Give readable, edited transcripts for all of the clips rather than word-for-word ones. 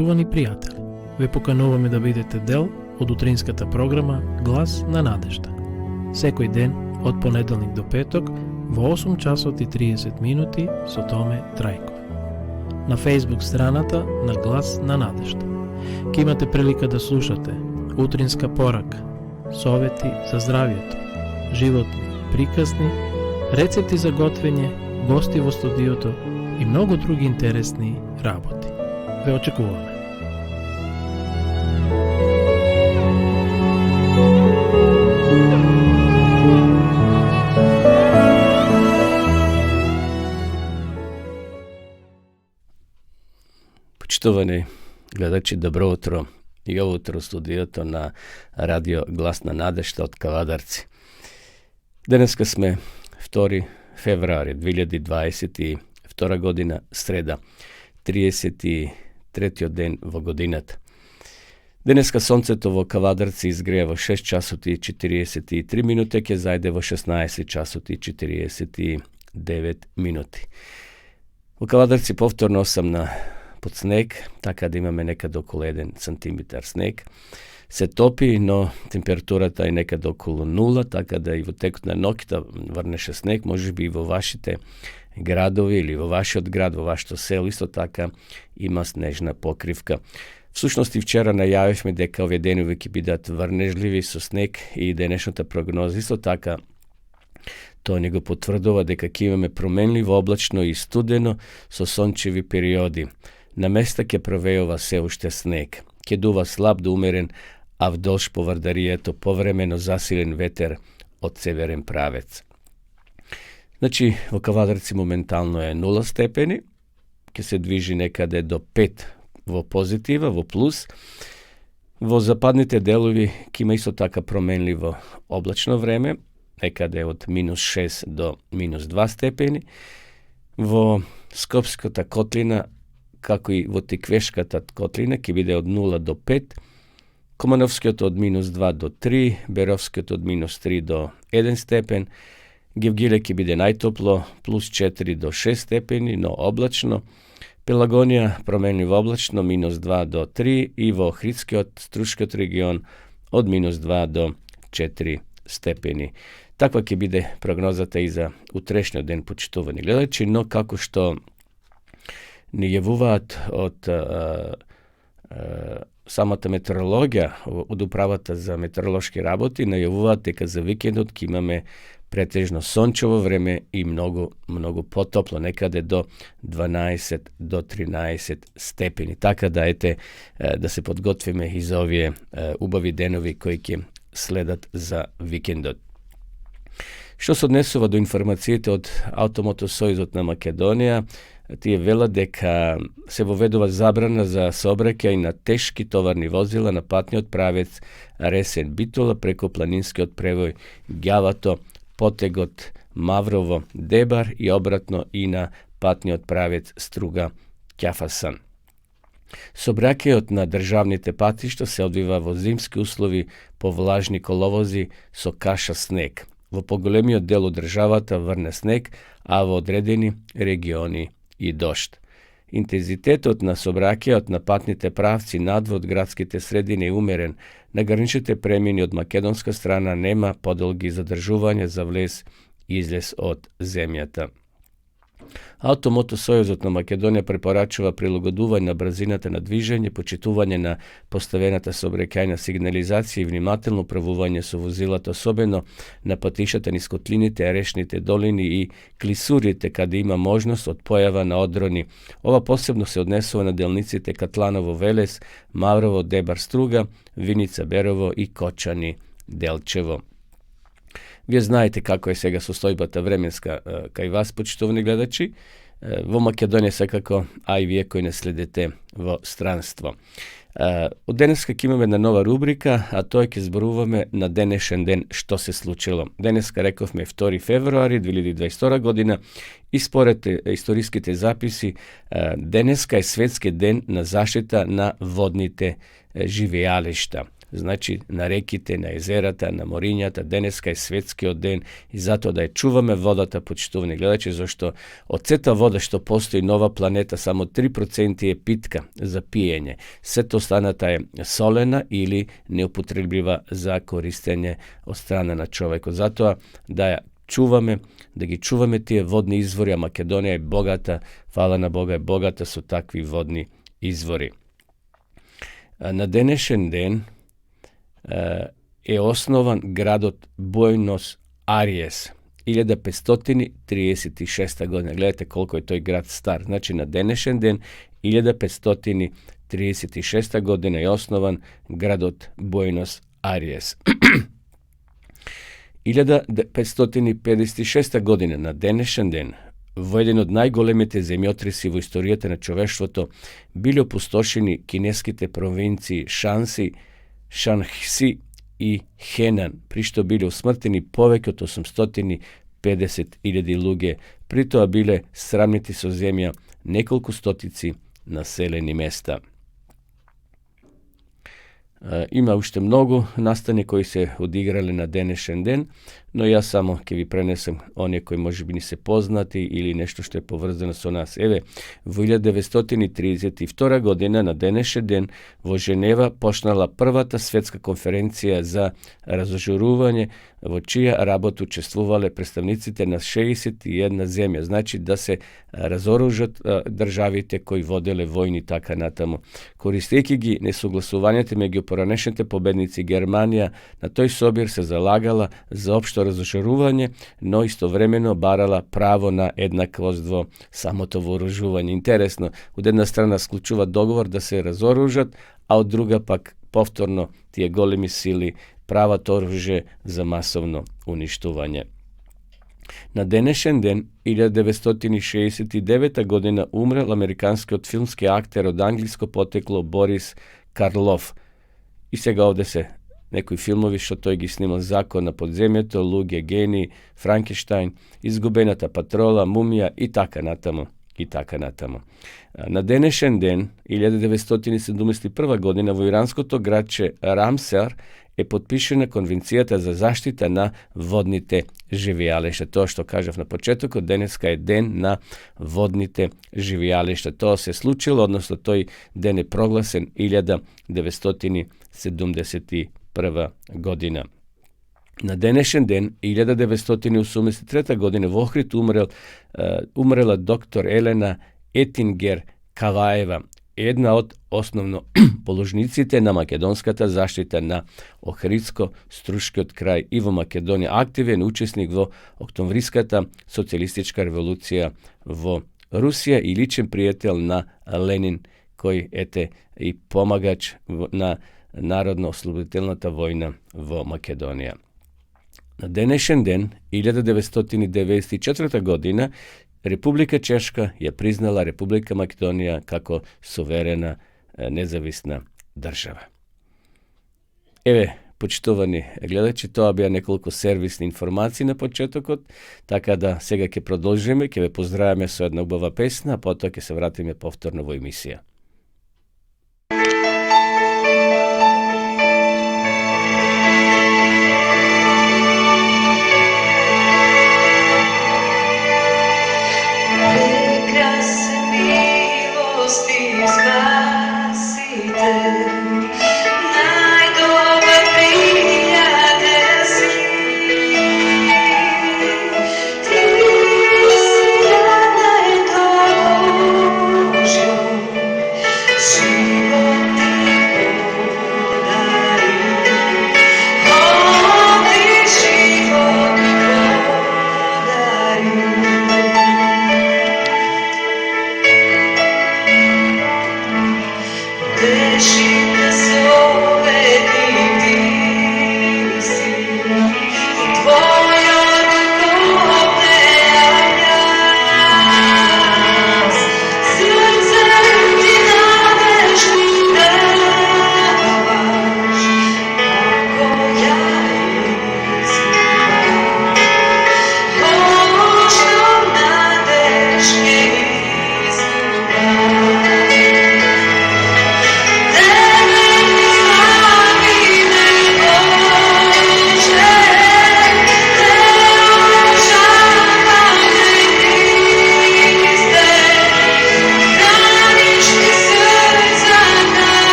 Почитувани пријатели, ве покануваме да бидете дел од утринската програма Глас на надежда. Секој ден од понеделник до петок во 8 часот и 30 минути со Томе Трајков. На Facebook страната на Глас на надежда ќе имате прилика да слушате утринска порака, совети за здравието, животни приказни, рецепти за готвење, гости во студиото и многу други интересни работи. Ве очекуваме. Почитувани гледачи, добро утро и ово утро студиото на радио Глас на надежда од Кавадарци. Денеска сме 2 февруари 2022 година, среда, 33 ден во годината. Денеска сонцето во Кавадарци изгрева во 6 часот и 43 минути, ќе зајде во 16 часот и 49 минути. Во Кавадарци повторно сам под снег, така да имаме некаде околу 1 сантиметар снег. Се топи, но температурата е некаде околу 0, така да и во текот на ноќта врнеше снег, може би и во вашите градови или во вашиот град, во вашето село, исто така има снежна покривка. Всушност и вчера најавивме дека овие денови ќе бидат врнежливи со снег и денешната прогноза исто така тоа ни го потврдува дека ќе имаме променливо облачно и студено со сончеви периоди. На места ќе провејува се уште снег. Ќе дува слаб до умерен, а вдолж поврдарието повремено засилен ветер од северен правец. Значи, во Кавадарци моментално е 0 степени, ќе се движи некаде до 5 во позитива, во плюс. Во западните делови ќе има исто така променливо облачно време, некаде од -6 до -2 степени. Во Скопската котлина, како и во Тиквешката котлина, ќе биде од 0 до 5, Комановскиот од -2 до 3, Беровскиот од -3 до 1 степен, Гевгиле ќе биде најтопло, +4 до 6 степени, но облачно, Пелагонија променливо облачно, -2 до 3 и во Охридскиот, Струшкиот регион од -2 до 4 степени. Таква ќе биде прогнозата и за утрешниот ден, почитувани гледачи, но како што ни јавуваат од самата метеорологија, од управата за метеоролошки работи, најавуваат дека за викендот ќе имаме претежно сончево време и многу потопло, некаде до 12 до 13 степени. Така да ете да се подготвиме и за овие убави денови кои ќе следат за викендот. Што се однесува до информациите од Автомотосојузот на Македонија, тие велат дека се воведува забрана за сообраќај на тешки товарни возила на патниот правец Ресен Битола преку планинскиот превој Ѓавато, потегот Маврово Дебар и обратно и на патниот правец Струга Ќафасан. Сообраќајот на државните патишта се одвива во зимски услови по влажни коловози со каша снег. Во поголемиот дел од државата врне снег, а во одредени региони и дожд. Интензитетот на сообраќајот на патните правци надвор градските средини е умерен. На граничните премини од македонска страна нема подолги задржувања за влез и излез од земјата. Автомотосојузот на Македонија препорачува прилагодување на брзината на движење, почитување на поставената сообраќајна сигнализација и внимателно управување со возилата, особено на патишата низ котлините, арешните долини и клисурите, каде има можност од појава на одрони. Ова посебно се однесува на делниците Катланово Велес, Маврово Дебар Струга, Виница Берово и Кочани Делчево. Вие знаете како е сега состојбата временска кај вас, почитувани гледачи, во Македонија секако, а и вие кои не следите во странство. Од денеска ќе имаме една нова рубрика, а тоа ќе зборуваме на денешен ден што се случило. Денеска рековме 2 февруари 2022 година и според историските записи, денеска е светски ден на заштита на водните живеалишта. значи на реките, на езерата, на морињата. Денеска е светскиот ден и затоа да ја чуваме водата, почитувани гледачи, зашто од сета вода што постои нова планета, само 3% е питка за пиење. Сето останата е солена или неупотреблива за користење од страна на човекот. Затоа да ја чуваме, да ги чуваме тие водни извори, а Македонија е богата, фала на Бога, е богата со такви водни извори. На денешен ден е основан градот Буенос Ариес, 1536 година. Гледате колко е тој град стар. Значи на денешен ден, 1536 година е основан градот Буенос Ариес. 1556 година на денешен ден во еден од најголемите земјотреси во историјата на човештвото биле опустошени кинеските провинции Шанси, Шанхси и Хенан, при што биле усмртени повеќе од 850.000 луѓе, при тоа биле срамнити со земја неколку стотици населени места. Има уште многу настани кои се одиграле на денешен ден, но јас само ќе ви пренесам оние кои можеби ни се познати или нешто што е поврзано со нас. Еве, во 1932 година на денешен ден во Женева почнала првата светска конференција за разоружување, во чија работа учествувале представниците на 61 земја. Значи да се разоружат државите кои воделе војни така натаму. Користејќи ги несогласувањата меѓу поранешните победници Германија, на тој собир се залагала за општо разоружување, но истовремено барала право на еднаквост во самото вооружување. Интересно, од една страна склучува договор да се разоружат, а од друга пак повторно тие големи сили прават оружје за масовно уништување. На денешен ден, 1969 година, умрел американскиот филмски актер од англиско потекло Борис Карлов. И сега овде се некои филмови што тој ги снимал: Закон на подземјето, Луѓе гени, Франкенштајн, Изгубената патрола, Мумија и така натаму. На денешен ден, 1971 година, во иранското градче Рамсар е подпишена Конвенцијата за заштита на водните живеалишта. Тоа што кажав на почетокот, денеска е ден на водните живеалишта. Тоа се случило, односно тој ден е прогласен 1971 година. На денешен ден, 1983 година, во Охрид умрела доктор Елена Етингер Каваева, една од основно положниците на македонската заштита на Охридско-Струшкиот крај и во Македонија, активен учесник во Октомвриската социјалистичка револуција во Русија и личен пријател на Ленин, кој ете и помагач на Народно-ослободителната војна во Македонија. На денешен ден, 1994 година, Република Чешка ја признала Република Македонија како суверена независна држава. Еве, почитувани гледачи, тоа беа неколку сервисни информации на почетокот, така да сега ќе продолжиме, ќе ве поздравиме со една убава песна, а потоа ќе се вратиме повторно во емисија.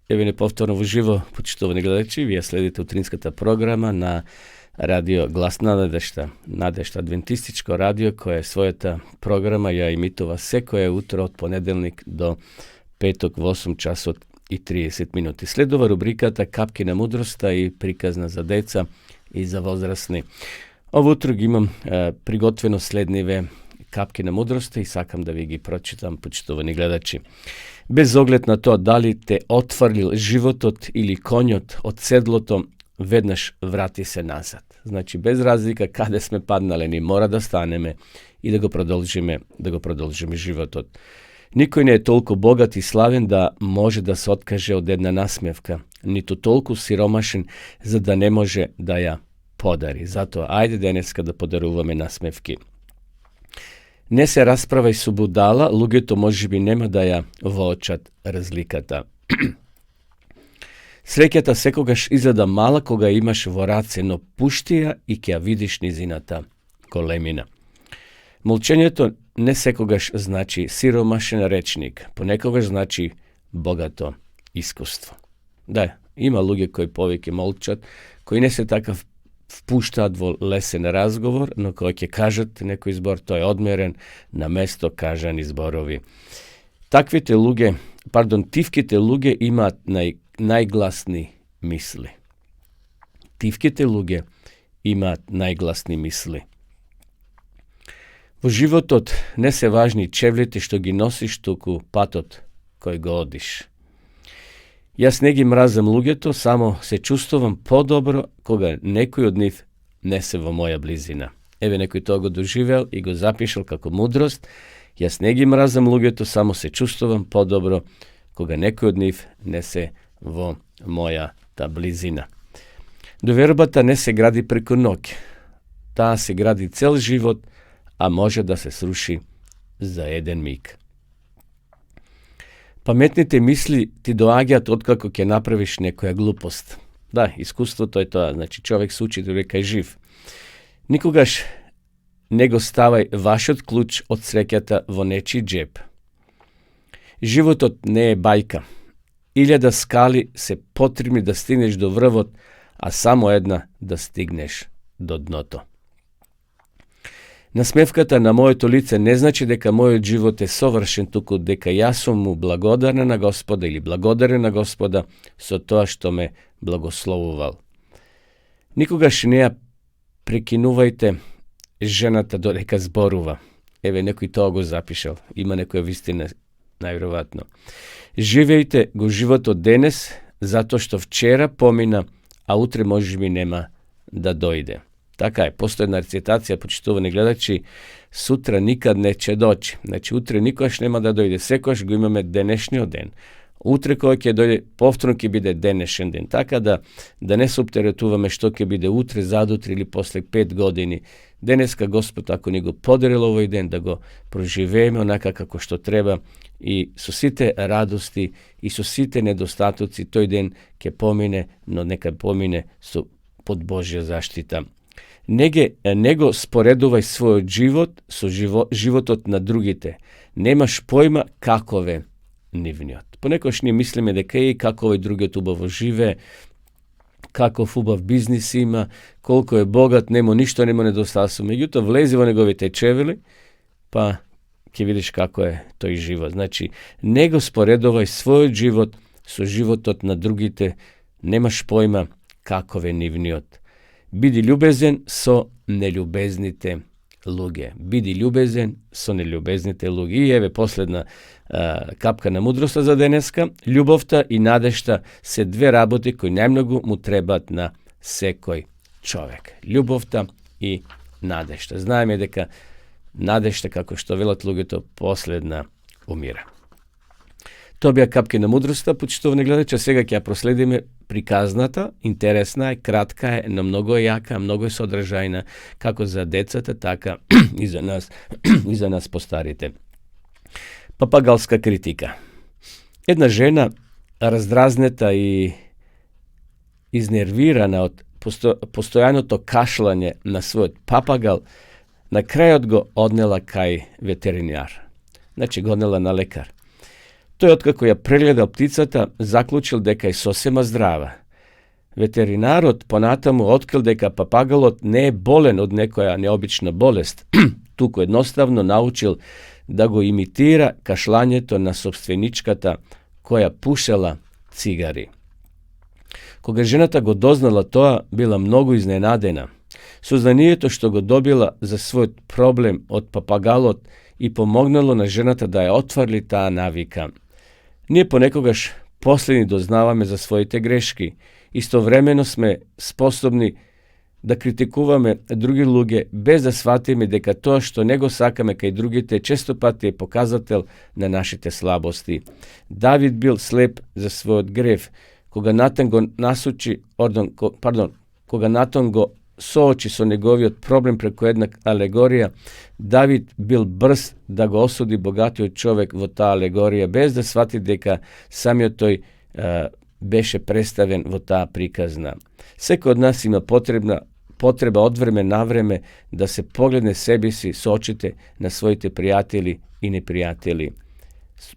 Еве неповторно во живо, почитувани гледачи, вие следите утринската програма на радио Глас на надежта, Надежта адвентистичко радио, кое својата програма ја имитува секое утро од понеделник до петок во 8 часот и 30 минути. Следува рубриката Капки на мудроста и приказна за деца и за возрастни. Ово утро ги имам приготвено следниве капки на мудроста и сакам да ви ги прочитам, почитувани гледачи. Без оглед на тоа дали те отфрлил животот или конјот од седлото, веднаш врати се назад. Значи, без разлика каде сме паднале, ни мора да станеме и да го продолжиме животот. Никој не е толку богат и славен да може да се откаже од една насмевка, ниту толку сиромашен за да не може да ја подари. Затоа, ајде денеска да подаруваме насмевки. Не се расправај со будала, луѓето можеби нема да ја воочат разликата. Среќата секогаш изгледа мала кога имаш во раце, но пушти ја и ќе ја видиш низината големина. Молчењето не секогаш значи сиромашен речник, понекогаш значи богато искуство. Да, има луѓе кои повеќе молчат, кои не се така впуштаат во лесен разговор, но кои ќе кажат некој збор, тој е одмерен, на место кажани зборови. Тивките луѓе имаат најгласни мисли. Тивките луѓе имаат најгласни мисли. Во животот не се важни чевлите што ги носиш, туку патот кој го одиш. Јас не ги мразам луѓето, само се чувствувам подобро кога некој од нив не се во моја близина. Еве некој тоа го доживеал и го запишал како мудрост. Јас не ги мразам луѓето, само се чувствувам подобро кога некој од нив не се во мојата близина. Довербата не се гради преку ноќ. Таа се гради цел живот, а може да се сруши за еден миг. Паметните мисли ти доаѓаат откако ќе направиш некоја глупост. Да, искуството е тоа, значи човек се учи додека е жив. Никогаш не го ставај вашиот клуч од среќата во нечи джеб. Животот не е бајка. 1000 скали се потребни да стигнеш до врвот, а само една да стигнеш до дното. Насмевката на моето лице не значи дека мојот живот е совршен, туку дека јас сум му благодарна на Господа или благодарен на Господа со тоа што ме благословувал. Никогаш не ја прекинувајте жената додека зборува. Еве, некој тоа го запишал. Има некоја вистина, најверојатно. Живејте го животот денес, затоа што вчера помина, а утре можеби нема да дојде. Така е, постои една рецитација, почитувани гледачи, сутра никад не ќе дојде. Значи, утре никогаш нема да дојде, секогаш го имаме денешниот ден. Утре кој ќе дојде, повторно ќе биде денешен ден. Така да не се оптеретуваме што ќе биде утре, задутре или после 5 години. Денеска Господ, ако ни го подарил овој ден, да го проживееме онака како што треба и со сите радости и со сите недостатоци, тој ден ќе помине, но нека помине под Божја заштита. Не го споредувај својот живот со животот на другите. Немаш појма каков е нивниот. Понекогаш ние мислиме дека како овој другиот убаво живее, каков убав бизнис има, колку е богат, нема ништо, нема недостатоци. Меѓутоа, влези во неговите чевели, па ќе видиш како е тој живот. Значи, не го споредувај својот живот со животот на другите. Немаш појма каков е нивниот. Биди љубезен со нелюбезните луѓе. Биди љубезен со нелюбезните луѓе. И еве последна капка на мудроста за денеска. Љубовта и надежта се две работи кои најмногу му требаат на секој човек. Љубовта и надежта. Знаеме дека надежта, како што велат луѓето, последна умира. Тоа беа капки на мудроста, почитувани гледачи, сега ќе ја проследиме приказната, интересна е, кратка е, но многу е јака, многу е содржајна, како за децата, така и за нас постарите. Папагалска критика. Една жена, раздразнета и изнервирана од постојаното кашлање на својот папагал, на крајот го однела кај ветеринар. Значи, го однела на лекар. Тој откако ја прегледал птицата, заклучил дека е сосема здрава. Ветеринарот понатаму открил дека папагалот не е болен од некоја необична болест, туку едноставно научил да го имитира кашлањето на собственичката која пушела цигари. Кога жената го дознала тоа, била многу изненадена. Сознанието што го добила за својот проблем од папагалот и помогнало на жената да ја отврли таа навика. Ние понекогаш последни дознаваме за своите грешки. Истовремено сме способни да критикуваме други луѓе без да сватиме дека тоа што не го сакаме кај другите често пати е показател на нашите слабости. Давид бил слеп за својот грев. Кога Натан го соочи со неговиот проблем преку една алегорија, Давид бил брз да го осуди богатиот човек во таа алегорија, без да свати дека самиот тој беше представен во таа приказна. Секој од нас има потреба од време на време да се погледне себе си со очите на своите пријатели и непријатели.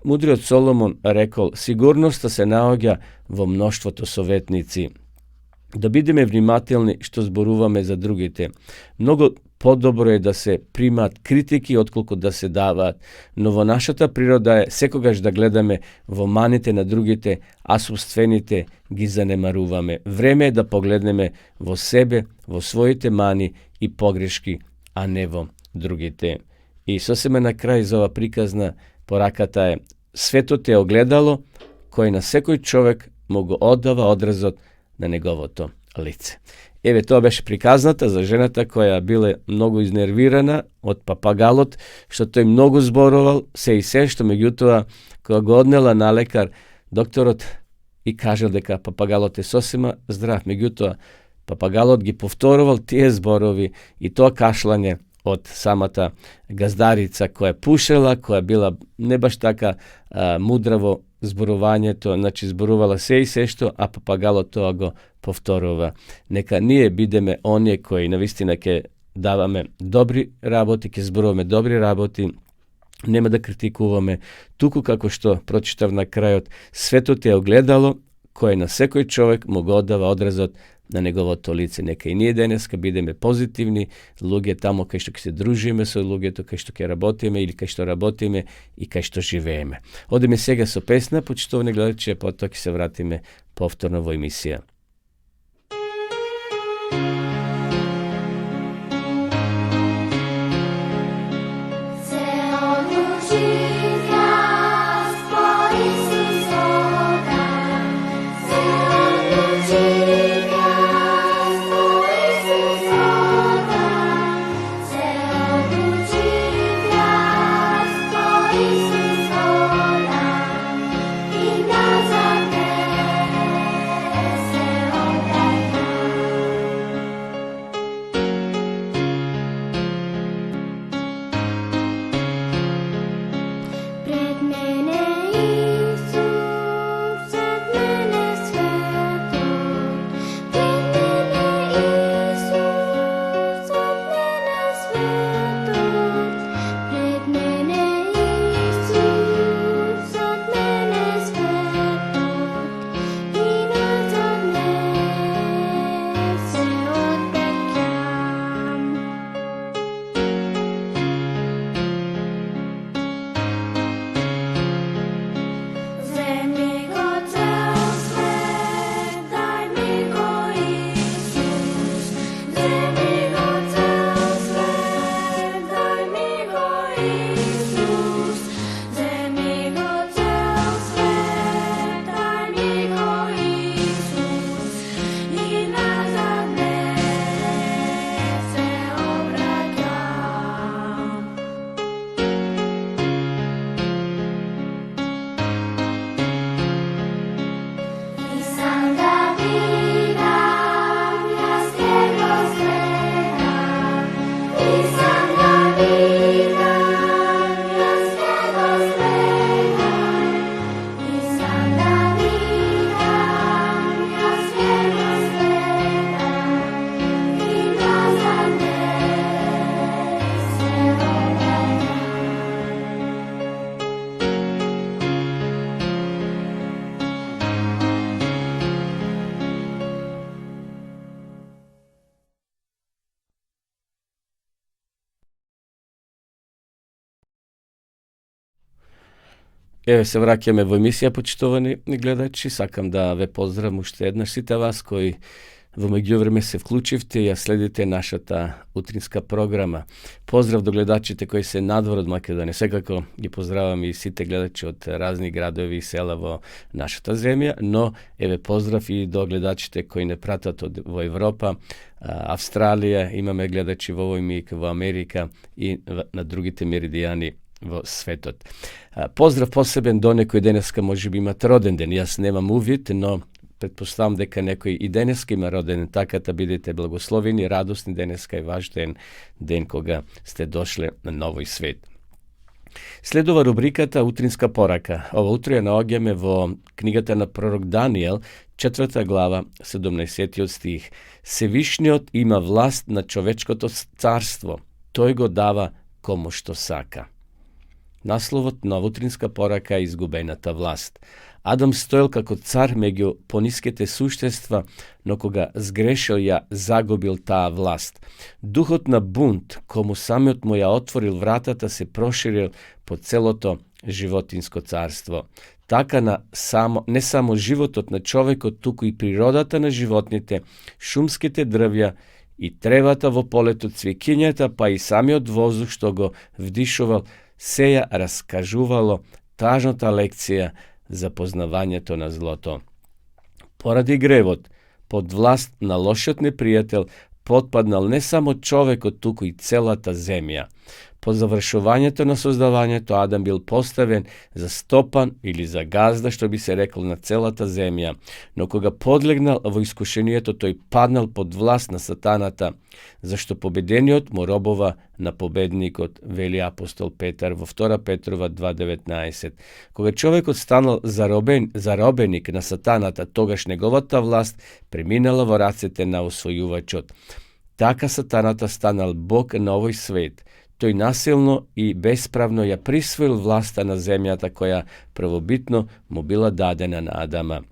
Мудриот Соломон рекол: сигурноста се наоѓа во мноштвото советници. Да бидеме внимателни што зборуваме за другите. Многу подобро е да се примаат критики отколку да се даваат, но во нашата природа е секогаш да гледаме во маните на другите, а собствените ги занемаруваме. Време е да погледнеме во себе, во своите мани и погрешки, а не во другите. И сосема на крај за ова приказна пораката е: светот е огледало кој на секој човек му го оддава одразот на неговото лице. Еве, тоа беше приказната за жената која била многу изнервирана од папагалот, што тој многу зборувал, се и се, што меѓутоа, кога го однела на лекар, докторот и кажал дека папагалот е сосема здрав. Меѓутоа, папагалот ги повторувал тие зборови и тоа кашлање од самата газдарица која пушела, која била не баш така мудра во зборувањето, значи зборувала се и се што, а папагалот тоа го повторува. Нека ние бидеме оние кои навистина ќе даваме добри работи, ќе зборуваме добри работи, нема да критикуваме, туку како што прочитав на крајот, светот е огледало кој на секој човек му го оддава одразот на неговото лице. Нека и ние денеска бидеме позитивни луѓе тамо кај што ќе се дружиме со луѓето, кај што ќе работиме или кај што работиме и кај што живееме. Одиме сега со песна, почитувани гледачи, потоа ќе се вратиме повторно во емисија. Еве се враќаме во емисија, почитувани гледачи. Сакам да ве поздравам уште еднаш сите вас кои во меѓувреме се вклучивте и ја следите нашата утринска програма. Поздрав до гледачите кои се надвор од Македонија. Секако ги поздравам и сите гледачи од разни градови и села во нашата земја, но еве поздрав и до гледачите кои не пратат во Европа, Австралија, имаме гледачи во овој миг во Америка и на другите меридијани во светот. Поздрав посебен до некој денеска можеби имат роден ден. Јас немам увид, но предпоставам дека некој и денеска има роден ден, така да бидете благословени, радосни денеска и ваш ден кога сте дошле на новој свет. Следува рубриката Утринска порака. Ова утро ја наоѓаме во книгата на пророк Даниел, 4 глава, 17 стих. Севишниот има власт на човечкото царство. Тој го дава кому што сака. Насловот на утринска порака е изгубената власт. Адам стоел како цар меѓу пониските суштества, но кога сгрешил ја загубил таа власт. Духот на бунт, кому самиот му ја отворил вратата, се проширил по целото животинско царство. Така не само животот на човекот, туку и природата на животните, шумските дрвја и тревата во полето, цвекињата, па и самиот воздух што го вдишувал, се ја раскажувало тажната лекција за познавањето на злото. Поради гревот, под власт на лошиот непријател, потпаднал не само човекот, туку и целата земја. По завршувањето на создавањето, Адам бил поставен за стопан или за газда, што би се рекло, на целата земја. Но кога подлегнал во искушението, тој паднал под власт на сатаната, зашто победениот му робува на победникот, вели апостол Петар во 2 Петрова 2:19. Кога човекот станал заробеник на сатаната, тогаш неговата власт преминала во рацете на освојувачот. Така сатаната станал бог на овој свет. Тој насилно и бесправно ја присвоил власта на земјата која првобитно му била дадена на Адама.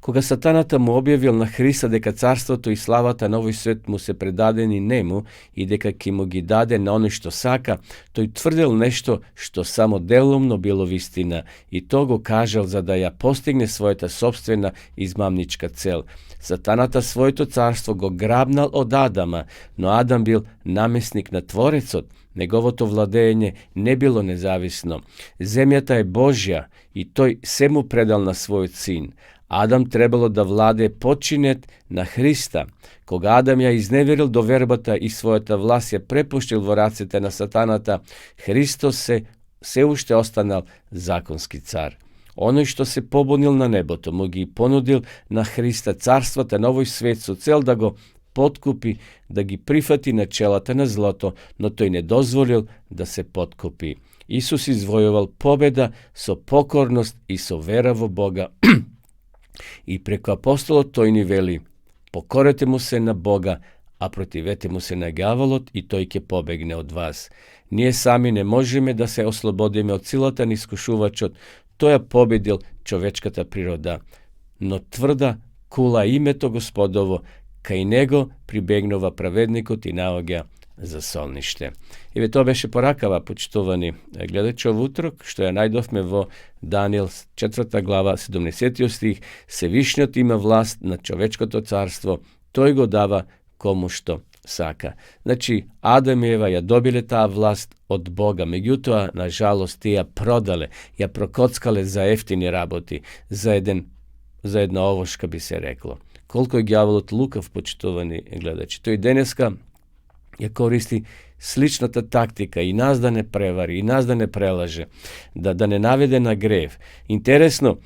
Кога сатаната му објавил на Христа дека царството и славата на овој свет му се предадени нему и дека ќе му ги даде на оној што сака, тој тврдел нешто што само делумно било вистина и то го кажал за да ја постигне својата собствена измамничка цел. Сатаната своето царство го грабнал од Адама, но Адам бил намесник на Творецот. Неговото владење не било независно. Земјата е Божја и тој се му предал на својот син. Адам требало да владее починет на Христа. Кога Адам ја изневерил довербата и својата власт ја препуштил во рацете на сатаната, Христос се уште останал законски цар. Оној што се побунил на небото, му ги понудил на Христа царствата на овој свет со цел да го подкупи, да ги прифати начелата на злото, но тој не дозволил да се подкупи. Исус извојувал победа со покорност и со вера во Бога. И преку апостолот тој ни вели: покорете му се на Бога, а противете му се на ѓаволот и тој ќе побегне од вас. Ние сами не можеме да се ослободиме од силата на искушувачот, тој ја победил човечката природа. Но тврда кула името Господово, кај него прибегнува праведникот и наоѓа за солниште. Еве тоа беше поракава, почитувани гледачи, ов утрок, што ја најдовме во Даниел 4 глава 70 стих. Севишниот има власт на човечкото царство, тој го дава кому што сака. Значи, Адам и Ева ја добиле таа власт од Бога, меѓутоа, на жалост, тие ја продале, ја прокоцкале за ефтини работи, за една овошка би се рекло. Колко е ѓаволот лукав, почитувани гледачи. Тој денеска ја користи сличната тактика и нас да не превари, и нас да не прелаже, да не наведе на грев. Интересно,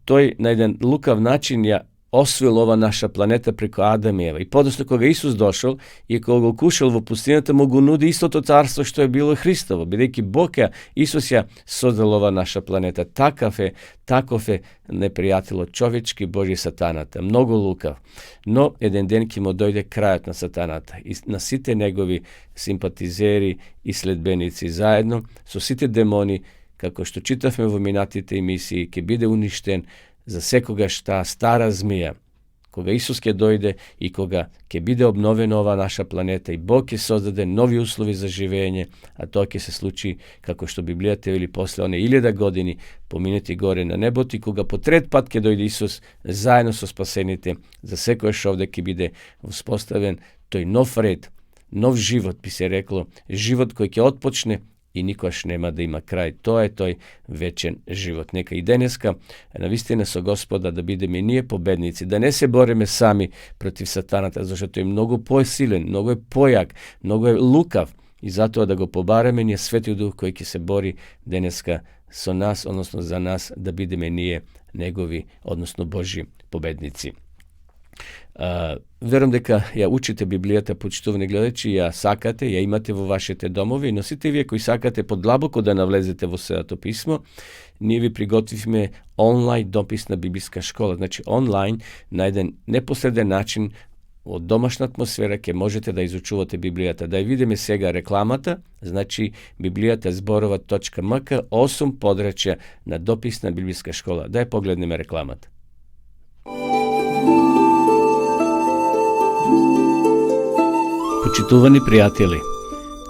тој на еден лукав начин ја освоил ова наша планета преку Адам и Ева. И подосно кога Исус дошол и кога го кушал во пустината, му го нуди истото царство што е било Христово, бидејќи Бог Исус ја создал ова наша планета. Таков е непријателот човечки, Божи сатаната, многу лукав. Но еден ден ќе му дојде крајот на сатаната и на сите негови симпатизери и следбеници заедно со сите демони, како што читавме во минатите емисии, ќе биде уништен за секогаш таа стара змија, Koga Isus ke dojde i koga ke bide obnovena ova naša planeta i Bog ke sozade novi uslovi za živenje, a to ke se sluči, kako što Biblija te veli, posle one 1000 godini pomineti gore na neboti, koga po tret pat ke dojde Isus zajedno so spasenite, za sve koje još ovde ke bide uspostaven, to je nov red, nov život, bi se reklo, život koji ke otpočne i niko još nema da ima kraj. To je toj večen život. Neka i deneska navistina so Gospoda da bideme nije pobednici, da ne se boreme sami protiv satanata, zašto to je mnogo posilen, mnogo je pojak, mnogo je lukav i zato da go pobareme nije Sveti Duh koji ke se bori deneska so nas, odnosno za nas, da bideme nije negovi, odnosno Božji pobednici. Verujem дека ја учите Библијата, почитувани гледачи, ја сакате, ја имате во вашите домови, но сите вие кои сакате подлабоко да навлезете во Светото писмо, ние ви приготвивме онлайн дописна библиска школа. Значи онлайн на еден непосреден начин од домашна атмосфера ќе можете да изучувате Библијата. Да ја видиме сега рекламата, значи Библијата зборова.мк, 8 подрачја на дописна библиска школа. Да ја погледнеме рекламата. Почитувани пријатели,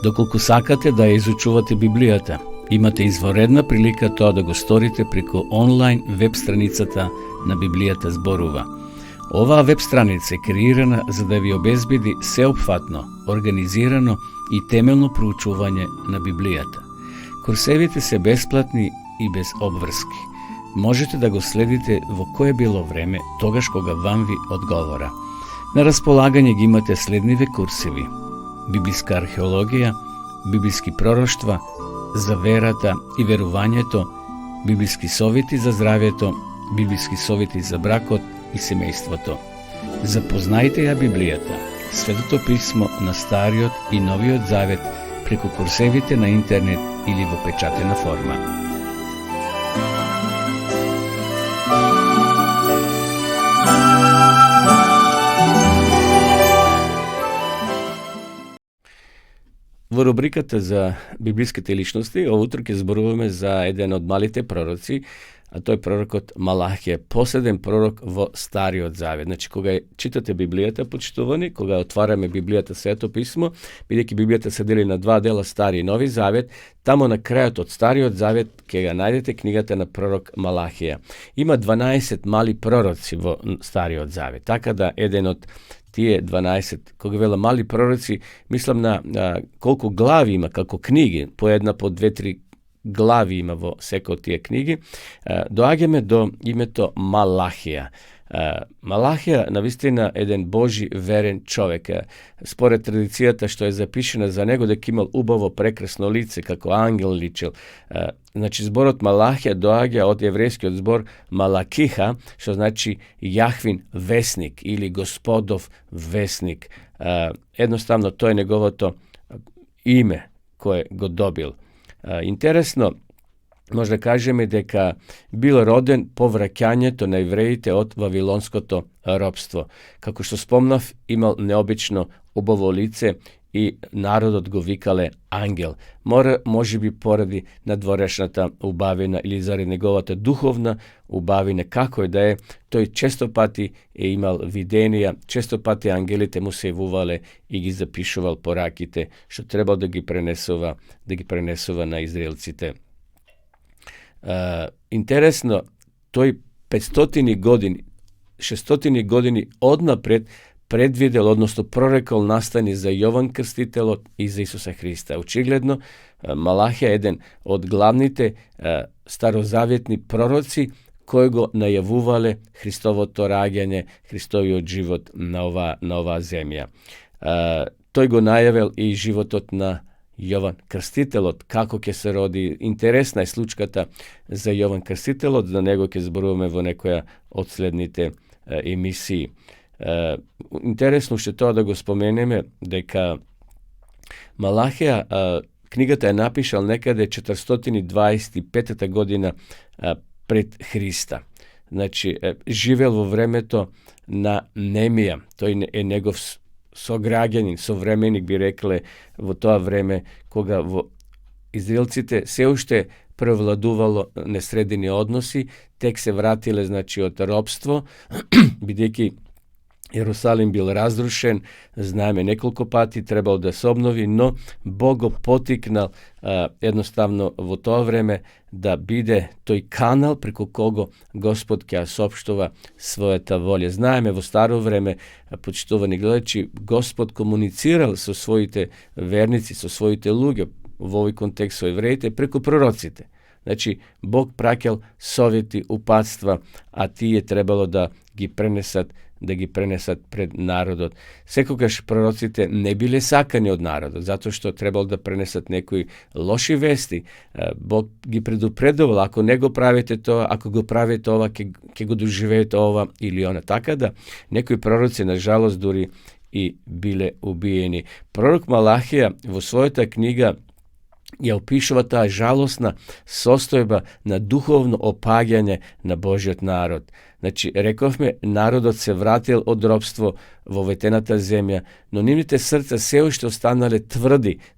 доколку сакате да ја изучувате Библијата, имате изворедна прилика тоа да го сторите преку онлайн веб страницата на Библијата зборува. Оваа веб страница е креирана за да ви обезбеди сеопфатно, организирано и темелно проучување на Библијата. Курсевите се бесплатни и без обврски. Можете да го следите во кое било време, тогаш кога вам ви одговора. На располагање ги имате следниве курсеви: библиска археологија, библиски пророштва, за верата и верувањето, библиски совети за здравјето, библиски совети за бракот и семејството. Запознајте ја Библијата, Светото писмо на Стариот и Новиот Завет преку курсевите на интернет или во печатена форма. Во рубриката за библиските личности, овутро ќе зборуваме за еден од малите пророци, а тој е пророкот Малахија, последен пророк во Стариот Завет. Значи, кога читате Библијата, почитувани, кога отвараме Библијата, Свето писмо, бидејќи Библијата се дели на два дела, Стари и Нови Завет, тамо на крајот од Стариот Завет ќе ја најдете книгата на пророк Малахија. Има 12 мали пророци во Стариот Завет, така да еден од тие 12, кога вела мали пророци, мислам на колку глави има, како книги, по една, по 2-3 глави има во секој од тие книги, доаѓаме до името Малахија. Малахија навистина еден Божи верен човек. Според традицијата што е запишена за него дека имал убаво прекрасно лице, како ангел личел. Значи зборот Малахија доаѓа од еврејскиот збор Малакиха, што значи Јахвин весник или Господов весник. Едноставно тоа е неговото име кое го добил. Интересно, може да кажеме дека бил роден по враќањето на евреите од вавилонското робство. Како што спомнав, имал необично убаво лице и народот го викале ангел. Може би поради надворешната убавина или заради неговата духовна убавина, како е да е, тој често пати е имал виденија, често пати ангелите му се јавувале и ги запишувал по раките, што требал да ги пренесува на израелците. Интересно, тој 500 години, 600 години однапред предвидел, односно прорекол настани за Јован Крстителот и за Исуса Христа. Очигледно, Малахија е еден од главните старозаветни пророци кои го најавувале Христовото раѓање, Христовиот живот на оваа земја. Тој го најавил и животот на Јован Крстителот, како ќе се роди. Интересна е случката за Јован Крстителот, за него ќе зборуваме во некоја од следните емисии. Интересно што тоа да го споменеме, дека Малахија книгата е напишал некаде 425 година пред Христа. Значи, живел во времето на Немија. Тој е негов сограѓанин, современик би рекле во тоа време кога во израелците се уште превладувало несредени односи, тек се вратиле, значи, од робство, бидејќи Jerusalim bil razrušen, znamo nekoliko pati, trebalo da se obnovi, no Bog go potiknal jednostavno v to vreme da bide toj kanal preko kogo Gospod kja sopštova svoje ta volje. Znajme, v staro vreme, počtovani gledajući, Gospod komunicirao sa svojite vernici, sa svojite luge, u ovoj kontekstu Jevrejite, preko prorocite. Znači, Bog prakjel sovjeti upatstva, a ti je trebalo da gi prenesat pred narodot. Sekogaš prorocite ne bile sakani od naroda, zato što trebalo da prenesat nekoj loši vesti. Bog gi predupredoval, ako ne go pravite to, ako go pravite ova, ke go doživete ova ili ona. Tako da, nekoj proroci, nažalost, duri i bile ubijeni. Prorok Malahija, vo svojoj ta knjiga, je opišava ta žalosna sostojba na duhovno opaganje na Božjot narod. Znači, rekovme, narodot se vratil od ropstvo vo vetenata zemlja, no nimite srca sve što ostanale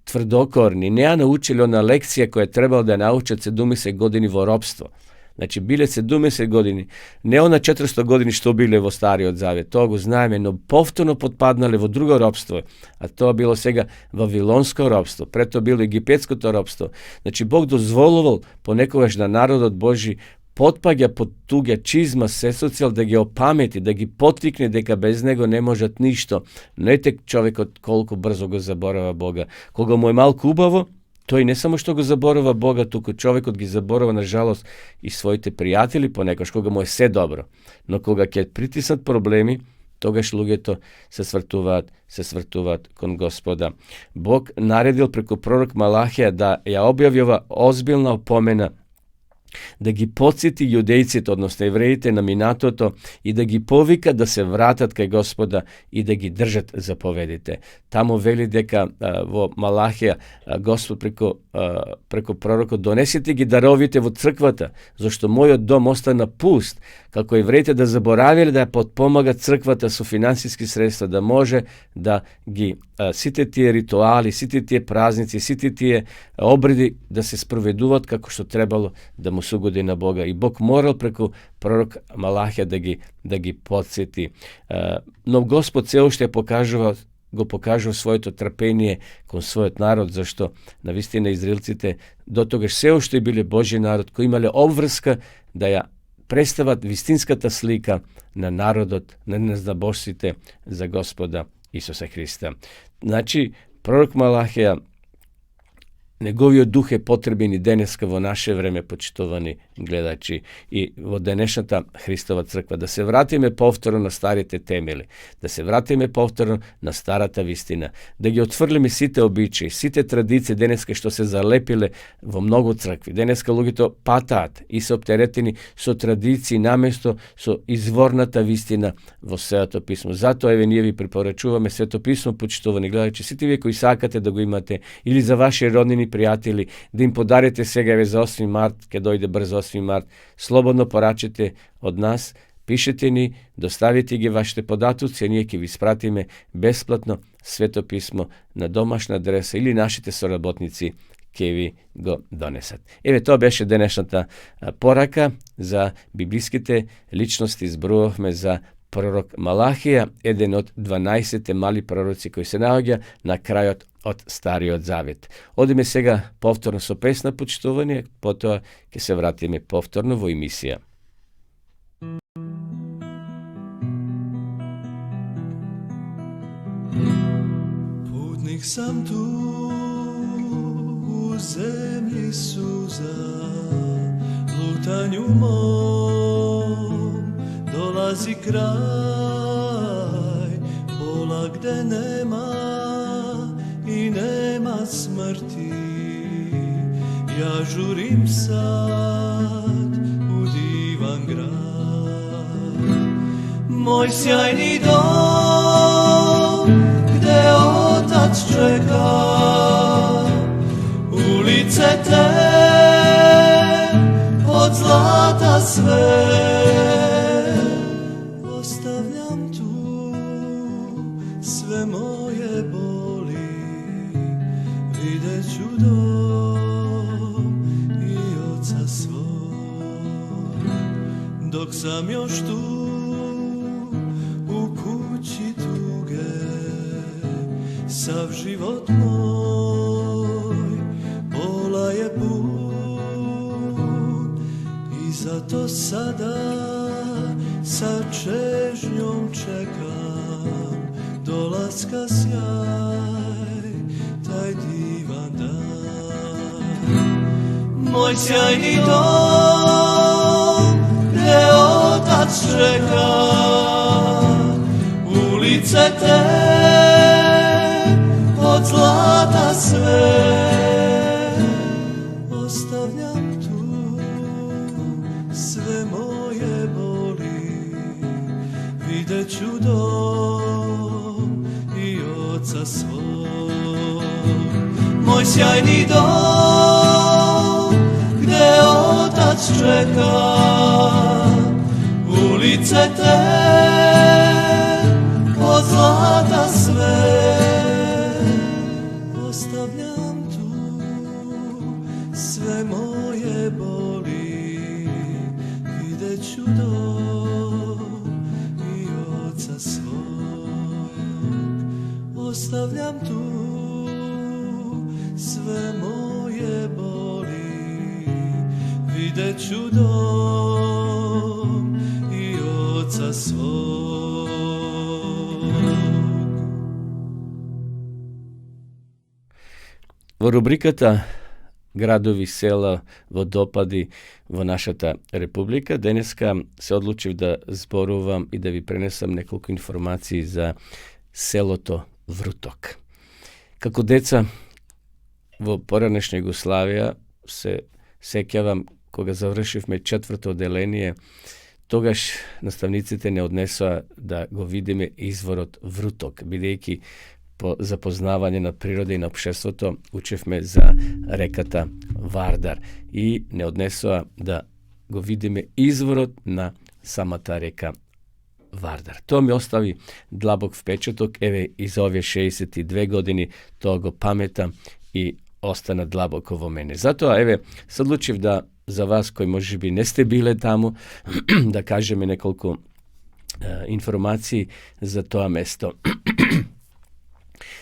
tvrdokorni, ne naučili ona lekcija koja je trebala da naučat 70 godini vo ropstvo. Znači, bile 70 godini, ne ona 400 godini što bile vo stari od zavjet, togo znajme, no povtorno potpadnale vo drugo ropstvo, a to bilo svega vavilonsko ropstvo, preto bilo egipetsko to ropstvo. Znači, Bog dozvoloval ponekogaš da narod od Boži potpagja pod tuge čizma se socijal, da ga opameti, da ga potikne, da bez nego ne možat ništo. Ne tek čovjek koliko brzo go zaborava Boga. Koga mu je malko ubavo, to i ne samo što go zaborava Boga, tuko čovjek od gi zaborava, nažalost, i svojite prijatelji ponekoš, koga mu je sve dobro. No koga ke pritisnat problemi, toga šlugeto se svrtuvat kon Gospoda. Bog naredil preko prorok Malahija da je objavljava ozbiljna opomena, da gi podsjeti judejcite, odnosno Jevrejite na minatoto i da gi povika da se vratat kaj Gospoda i da gi držat zapovedite. Tamo veli deka vo Malahija Gospod preko proroka donesite gi darovite vo crkvata, zašto moj dom ostane pust, kako Jevrejite da zaboravili da je potpomaga crkvata su finansijski sredstva, da može da gi site tije rituali, site tije praznici, site tije obredi da se sproveduvat kako što trebalo da mu se ugodi na Boga. I Bog moral preko proroka Malahija da gi podsjeti. No Gospod ceo što je pokažao svoje to trpenje kon svojot narod, zašto na vistine Izraelcite do toga sve što je bili Božji narod koji imali obvrska da je predstavat vistinska ta slika na narodot, na neznabošcite za Gospoda Isusa Hrista. Znači, prorok Malahija, njegovio duh je potrebni deneska vo naše vreme, počtovani gledači, i vo denešната Hristova crkva, da se vratime povtorno na starite temeli, da se vratime povtorno na starata vistina, da gi otvrlime site običaje, site tradicije deneske što se zalepile vo mnogo crkvi. Deneska lugito patat i se opteretini so tradiciji namesto so izvornata vistina vo Sveto pismo. Zato evo nije vi preporučuvame Sveto pismo, počtovani gledači, site vi koji sakate da go imate ili za vaše rodnini prijatelji, da im podarite svega za 8. mart, kad dojde brzo 8. mart, slobodno poračite od nas, pišete ni, dostavite gi vaše podatuci, a nije ki vi spratime besplatno Sveto pismo na domašna adresa ili našite sorabotnici ke vi go donesat. Evo, to beše današnja poraka za biblijskite ličnosti, zbrojovme za prorok Malahija, jedan od 12 mali proroci koji se nalaga na kraju od Starijog Zavjet. Odime sega povtorno so pesna počtovanje, potom ke se vratime povtorno vo emisija. Putnik sam tu u zemlji suza, lutanju mom dolazi kraj, bola gde nema i nema smrti. Ja žurim sad u divan grad, moj sjajni dom gde otac čeka, ulice te od zlata sve. Ostavljam tu sve moje boli, vidjet ću dom i oca svoj. Dok sam još tu u kući život moj pola je put i zato sada sa čežnjom čekam dolaska sjaj, taj divan dan. Moj sjajni dom, gdje otac čeka, ulice te od zlata sve. Ostavljam tu sve moje boli, vidjet ću dom i oca svog. Moj sjajni dom, gdje otac čeka, ulice te od zlata sve. Ostavljam tu sve moje boli, vidjet ću dom i oca svog. Ostavljam tu sve moje boli, vidjet ću dom i oca svog. Во рубриката Градови, села, водопади во нашата република, денеска се одлучив да зборувам и да ви пренесам неколку информации за селото Вруток. Како деца во поранешна Југославија се сеќавам кога завршивме 4-то оделение, тогаш наставниците не однесоа да го видиме изворот Вруток, бидејќи по запознавање на природа и на општеството учевме за реката Вардар и не однесоа да го видиме изворот на самата река Вардар. Тоа ми остави длабок впечаток, еве и за овие 62 години тоа го паметам и остана длабоко во мене. Затоа, еве, се одлучив да за вас кои можеби не сте биле таму, да кажеме неколку информации за тоа место.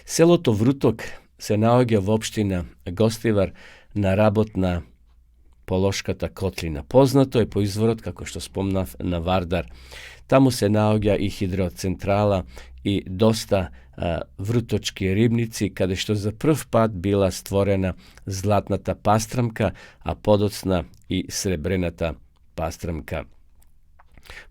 Селото Вруток се наоѓа во општина Гостивар на работна Полошката котлина. Познато е по изворот, како што спомнав, на Вардар. Таму се наоѓа и хидроцентрала и доста вруточки рибници, каде што за прв пат била створена златната пастрамка, а подоцна и сребрената пастрамка.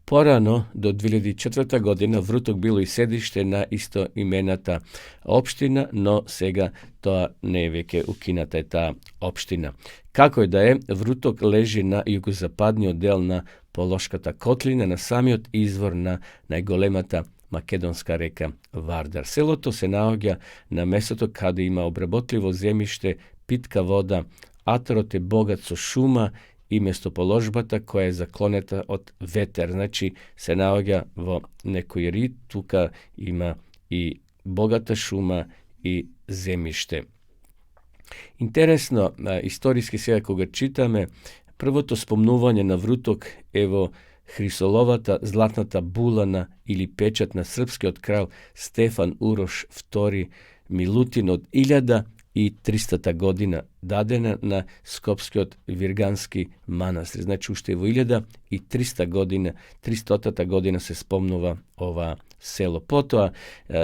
Порано, до 2004 година, Вруток било и седиште на истоимената општина, но сега тоа не е веќе укината е таа општина. Како и да е, Вруток лежи на југозападниот дел на Полошката котлина, на самиот извор на најголемата македонска река Вардар. Селото се наоѓа на местото каде има обработливо земјиште, питка вода, атарот е богат со шума и местоположбата која е заклонета од ветер. Значи се наоѓа во некој рид, тука има и богата шума и земјиште. Интересно, историски сега кога читаме, првото спомнување на Вруток е во Хрисоловата златната булана или печат на српскиот крал Стефан Урош II Милутин од 1300 година, дадена на Скопскиот Виргански манастир. Значи, уште во 1300 година се спомнува ова село. Потоа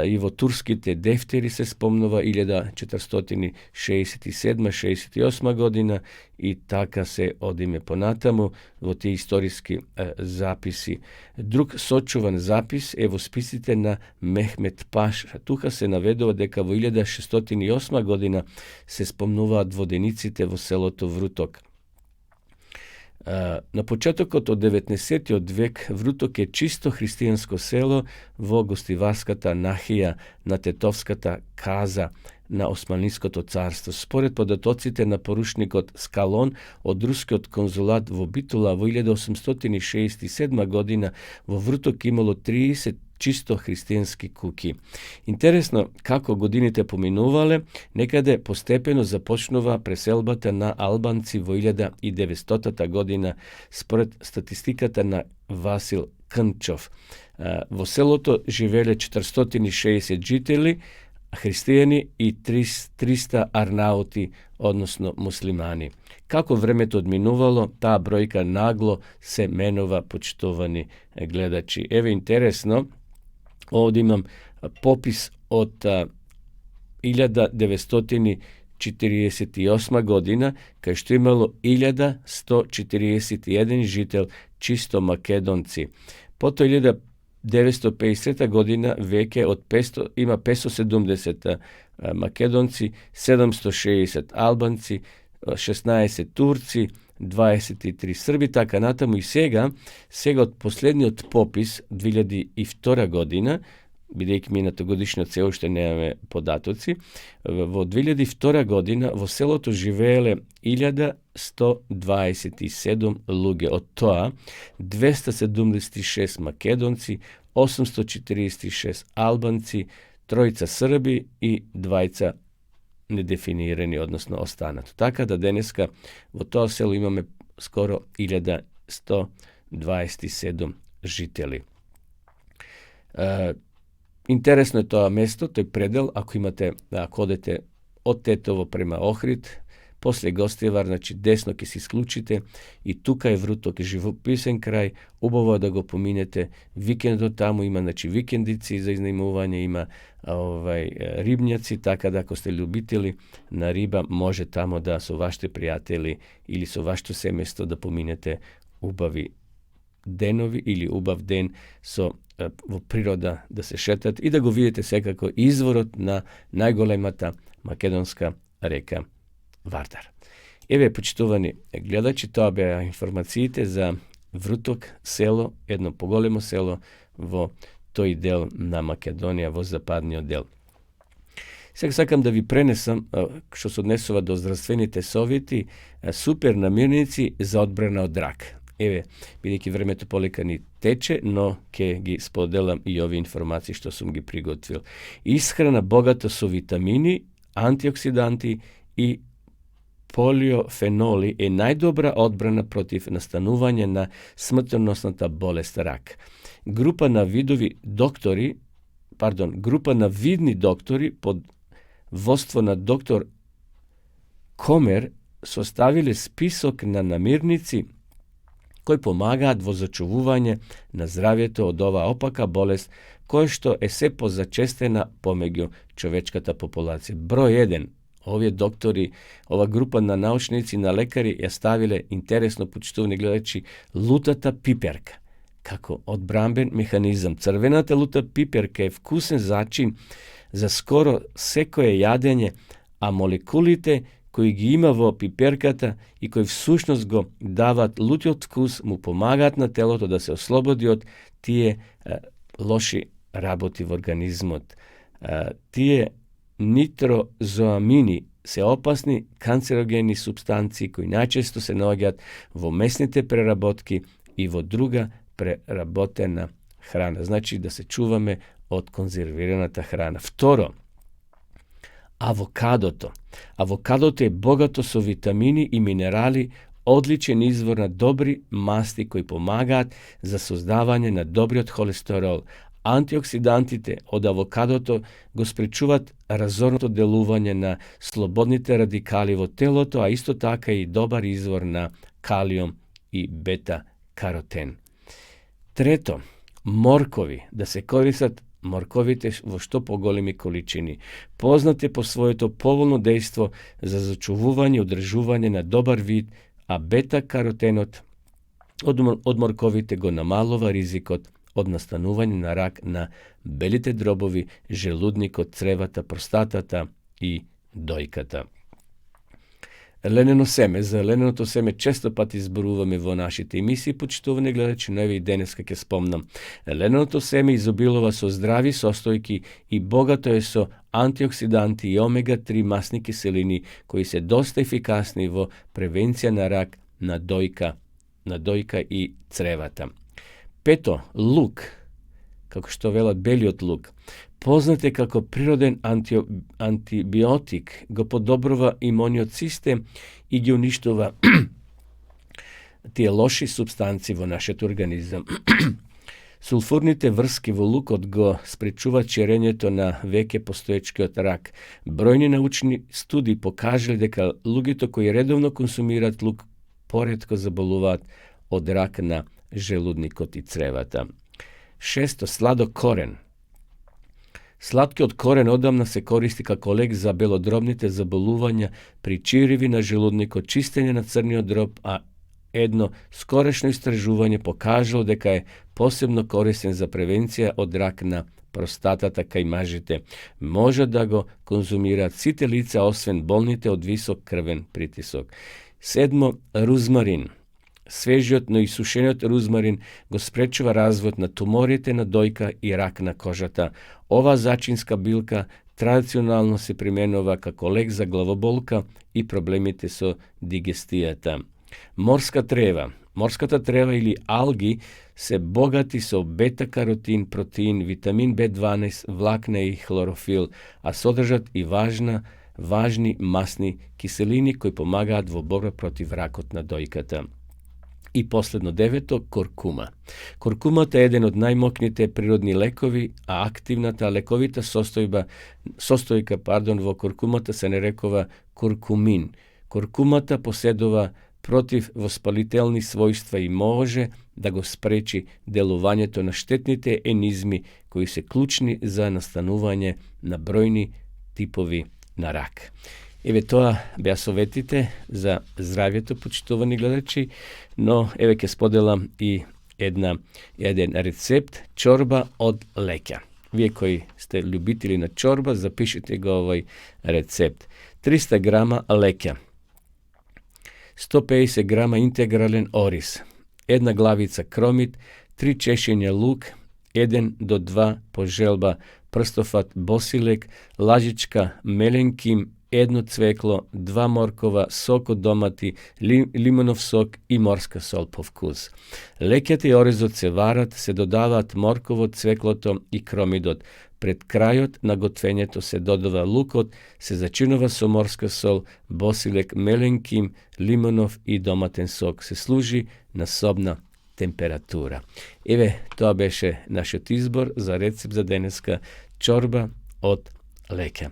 и во турските дефтери се спомнува 1467-68 година и така се одиме понатаму во тие историски записи. Друг сочуван запис е во списите на Мехмет Паша. Тука се наведува дека во 1608 година се спомнуваат водениците во селото Вруток. На почетокот од 19. век Вруток е чисто христијанско село во Гостиварската нахија на Тетовската каза на Османлиското царство. Според податоците на поручникот Скалон од рускиот конзулат во Битула во 1867 година во Вруток имало 30 чисто христијански куќи. Интересно, како годините поминувале, некаде постепено започнува преселбата на албанци во 1900 година, според статистиката на Васил Кнчов. Во селото живеле 460 жители, hристијани и 300 арнаути, односно муслимани. Како времето одминувало, таа бројка нагло се менува, почитувани гледачи. Еве интересно, овде имам попис од 1948 година, кај што имало 1141 жител чисто македонци. Потоа 1950 година веќе од 500, има 570 македонци, 760 албанци, 16 турци, 23 срби, така натаму и сега од последниот попис 2002 година, бидејќи минато годишно се уште немаме податоци, во 2002 година во селото живееле 1127 луѓе, од тоа 276 македонци, 846 албанци, 3 срби и 2 недефинирани, односно останато. Така да денеска во тоа село имаме скоро 1127 жители. Интересно е тоа место, тој предел, ако одете од Тетово према Охрид, после Гостивар, значи десно ќе се исклучите и тука е вруток, живописен крај, убаво е да го поминете. Викендот таму има, значи викендици за изнајмување, има рибњаци, така да ако сте љубители на риба, може тамо да со вашите пријатели или со вашето семејство да поминете убави денови или убав ден во природа, да се шетат и да го видите секако изворот на најголемата македонска река Вардар. Еве, почитувани гледачи, тоа беа информациите за Вруток село, едно поголемо село во тој дел на Македонија, во западниот дел. Сега сакам да ви пренесам, што се однесува до здравствените совети, супер намирници за одбрана од рак. Еве, бидејќи времето полека ни тече, но ќе ги споделам и овие информации што сум ги приготвил. Исхрана богата со витамини, антиоксиданти и полиофеноли е најдобра одбрана против настанување на смртоносната болест рак. Група на видни доктори под водство на доктор Комер составиле список на намирници кои помагаат во зачувување на здравјето од оваа опака болест, која што е се позачестена помеѓу човечката популација. Број 1. Овие доктори, ова група на научници, на лекари ја ставиле, интересно, почитувани гледачи, лутата пиперка како одбранбен механизам. Црвената лута пиперка е вкусен зачин за скоро секое јадење, а молекулите кои ги има во пиперката и кои всушност го даваат лутиот вкус, му помагаат на телото да се ослободи од тие лоши работи во организмот. Тие нитрозоамини се опасни канцерогени субстанции кои најчесто се наоѓаат во месните преработки и во друга преработена храна. Значи да се чуваме од конзервираната храна. Второ, авокадото. Авокадото е богато со витамини и минерали, одличен извор на добри масти кои помагаат за создавање на добриот холестерол. Антиоксидантите од авокадото го спречуваат разорното делување на слободните радикали во телото, а исто така и добар извор на калиум и бета-каротен. Трето, моркови. Да се користат морковите во што поголеми количини. Познате по своето поволно дејство за зачувување и одржување на добар вид, а бета-каротенот од морковите го намалува ризикот од настанување на рак на белите дробови, желудникот, цревата, простатата и дојката. Ленено семе. За лененото семе често пати изборуваме во нашите емисии, почитувани гледачи, но еве и денеска ќе спомнам. Лененото семе изобилува со здрави состојки и богато е со антиоксиданти и омега-3 масни киселини, кои се доста ефикасни во превенција на рак на дојка и цревата. Пето, лук, како што велат белиот лук, познат е како природен антибиотик, го подобрува имуниот систем и ги уништува тие лоши субстанции во нашиот организам. Сулфурните врски во лукот го спречуваат ширењето на веќе постоечкиот рак. Бројни научни студии покажале дека луѓето кои редовно консумираат лук поретко заболуваат од рак на желудникот и цревата. 6. Сладок корен. Сладкиот корен одамна се користи како лек за белодробните заболувања при чириви на желудникот, чистење на црниот дроб, а едно скорешно истражување покажало дека е посебно корисен за превенција од рак на простатата кај мажите. Може да го конзумираат сите лица, освен болните од висок крвен притисок. 7. Рузмарин. Свежиот, но и сушениот рузмарин го спречува развојот на туморите на дојка и рак на кожата. Ова зачинска билка традиционално се применува како лек за главоболка и проблемите со дигестијата. Морска трева. Морската трева или алги се богати со бета-каротин, протеин, витамин B12, влакна и хлорофил, а содржат и важни масни киселини кои помагаат во борба против ракот на дојката. И последно 9. Куркума. Куркумата е еден од најмокните природни лекови, а активната лековита состојка во куркумата се нарекува куркумин. Куркумата поседува против воспалителни својства и може да го спречи делувањето на штетните енизми кои се клучни за настанување на бројни типови на рак. Еве тоа беа советите за здравјето, почитувани гледачи, но еве ќе споделам и еден рецепт чорба од леќа. Вие кои сте љубители на чорба, запишете го овој рецепт. 300 грама леќа, 150 грама интегрален ориз, една главица кромит, 3 чешиња лук, 1 до 2 по желба прстофат босилек, лажичка мелен ким, 1 цвекло, 2 моркова, сок од домати, лимонов сок и морска сол по вкус. Леќата и оризот се варат, се додаваат морковот, цвеклото и кромидот. Пред крајот на готвењето се додава лукот, се зачинува со морска сол, босилек, мелен ким, лимонов и доматен сок. Се служи на собна температура. Еве, тоа беше нашиот избор за рецепт за денеска чорба од леќа.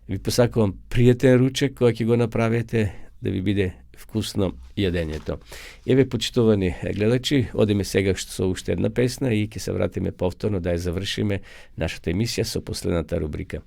Ви посакувам пријатен ручек кој ќе го направите, да ви биде вкусно јадењето. Еве, почитувани гледачи, одиме сега со уште една песна и ќе се вратиме повторно да ја завршиме нашата емисија со последната рубрика.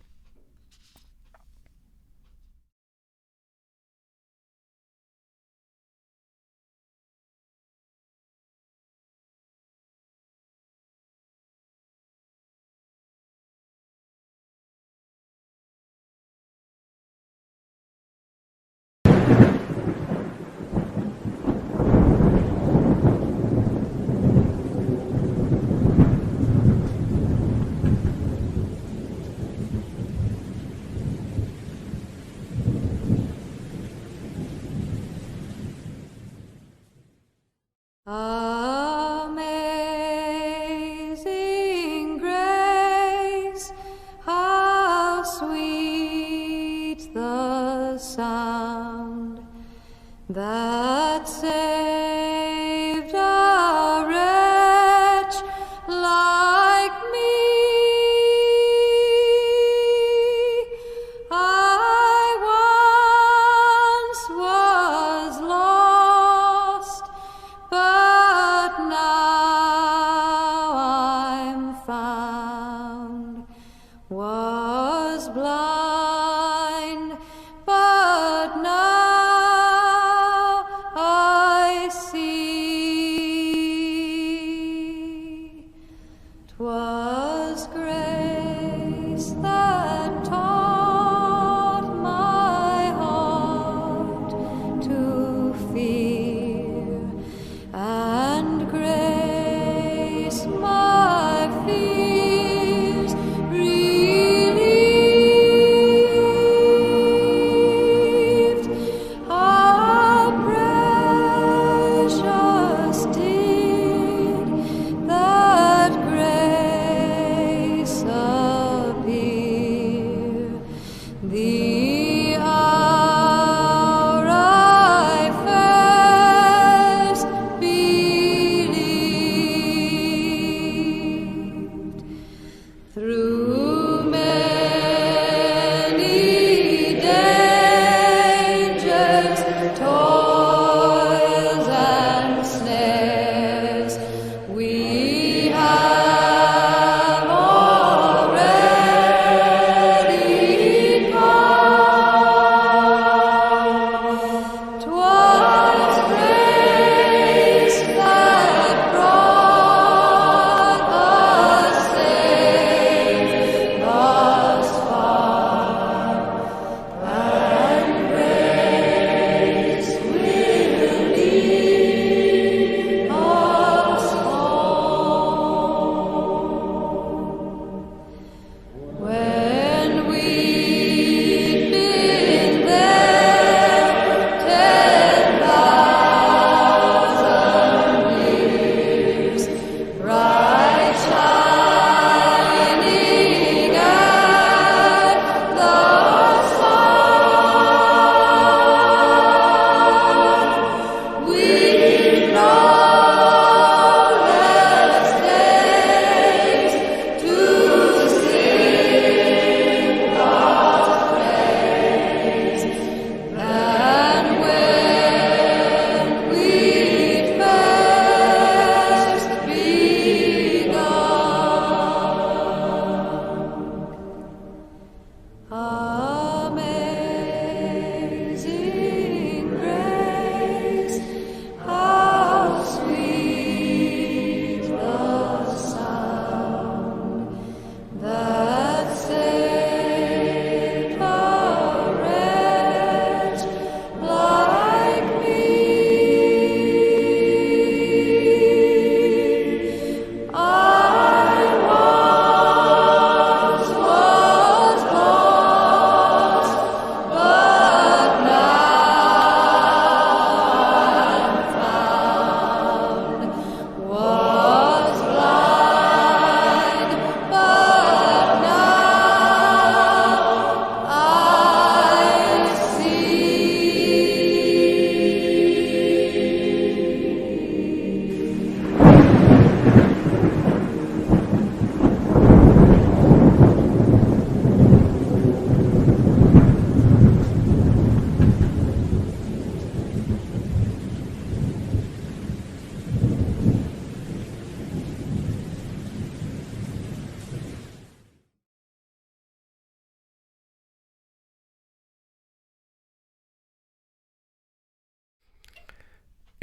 Amazing grace, how sweet the sound that saved a wretch like me. I once was lost, but now I'm found. Was blind, but now I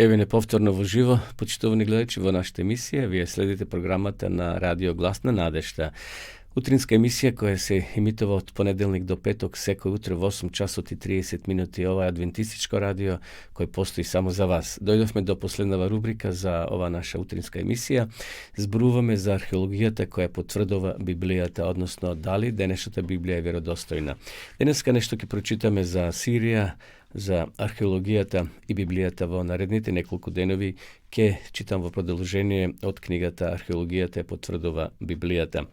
Еве неповторно во живо, почитувани гледачи во нашата емисија. Вие следите програмата на Радио Глас на надежта. Утринска емисија која се емитува од понеделник до петок секој утре во 8 часот и 30 минути. Ова е адвентистичко радио кој постои само за вас. Дојдовме до последнава рубрика за ова наша утринска емисија. Зборуваме за археологијата која потврдува Библијата, односно дали денешната Библија е веродостојна. Денеска нешто ќе прочитаме за Сирија, за археологијата и Библијата во наредните неколку денови. Ке читам во продолжение од книгата Археологијата е потврдува Библијата.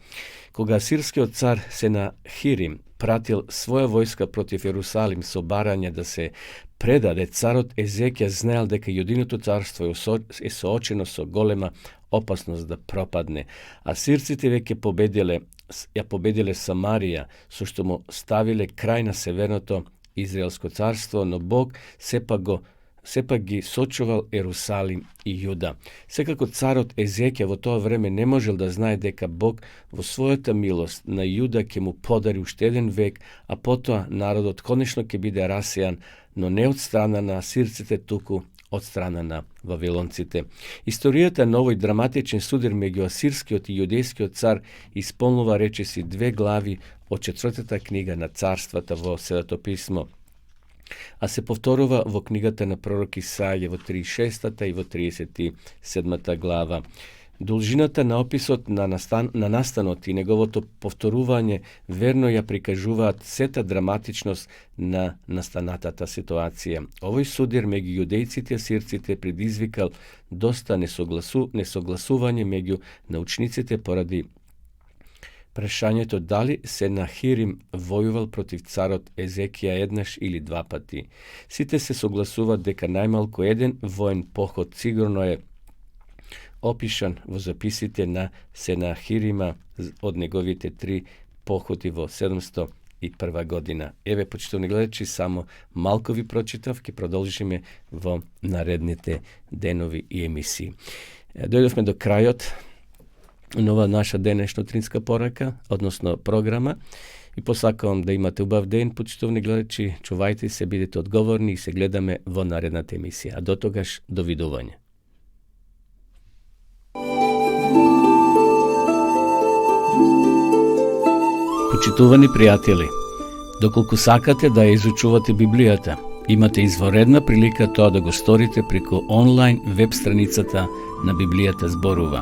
Кога асирскиот цар Сенахирим пратил своја војска против Ерусалим со барање да се предаде, царот Езекија знаел дека Јудиното царство е соочено со голема опасност да пропадне. Асирците веќе победиле Самарија, со што му ставиле крај на северното Израелско царство, но Бог сепак ги сочувал Ерусалим и Јуда. Секако царот Езекија во тоа време не можел да знае дека Бог во својата милост на Јуда ќе му подари уште еден век, а потоа народот конечно ќе биде расејан, но не од страна на асирците, туку од страна на вавилонците. Историјата на овој драматичен судир меѓу асирскиот и јудејскиот цар исполнува речиси 2 глави од 4-та книга на царствата во Светото писмо, а се повторува во книгата на пророк Исаија во 36-та и во 37-та глава. Должината на описот на настанот и неговото повторување верно ја прикажуваат сета драматичност на настанатата ситуација. Овој судир меѓу јудејците и асирците предизвикал доста несогласување меѓу научниците поради прашањето дали Сенахирим војувал против царот Езекија еднаш или 2 пати. Сите се согласуваат дека најмалку еден воен поход сигурно е опишан во записите на Сенахирима од неговите 3 походи во 701 година. Еве, почитувани гледачи, само малку ви прочитав, ќе продолжиме во наредните денови и емисии. Дојдовме до крајот на ова наша денешна утринска порака, односно програма, и посакувам да имате убав ден, почитувани гледачи, чувајте се, бидете одговорни и се гледаме во наредната емисија. А до тогаш, довидување. Почитувани пријатели, доколку сакате да ја изучувате Библијата, имате изворедна прилика тоа да го сторите преку онлайн веб страницата на Библијата зборува.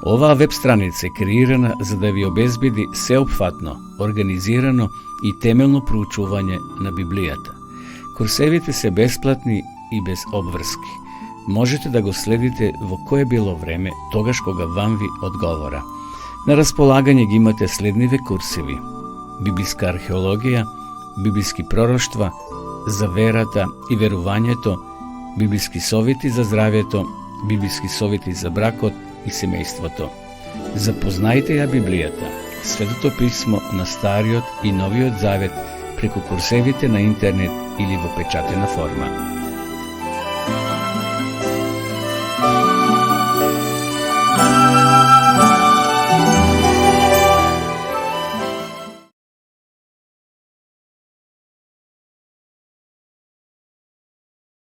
Оваа веб страница е креирана за да ви обезбеди сеопфатно, организирано и темелно проучување на Библијата. Курсевите се бесплатни и без обврски. Можете да го следите во кое било време, тогаш кога вам ви одговора. На располагање ги имате следниве курсеви: библиска археологија, библиски пророштва, за верата и верувањето, библиски совети за здравјето, библиски совети за бракот и семејството. Запознајте ја Библијата, Светото писмо на Стариот и Новиот Завет преку курсевите на интернет или во печатена форма.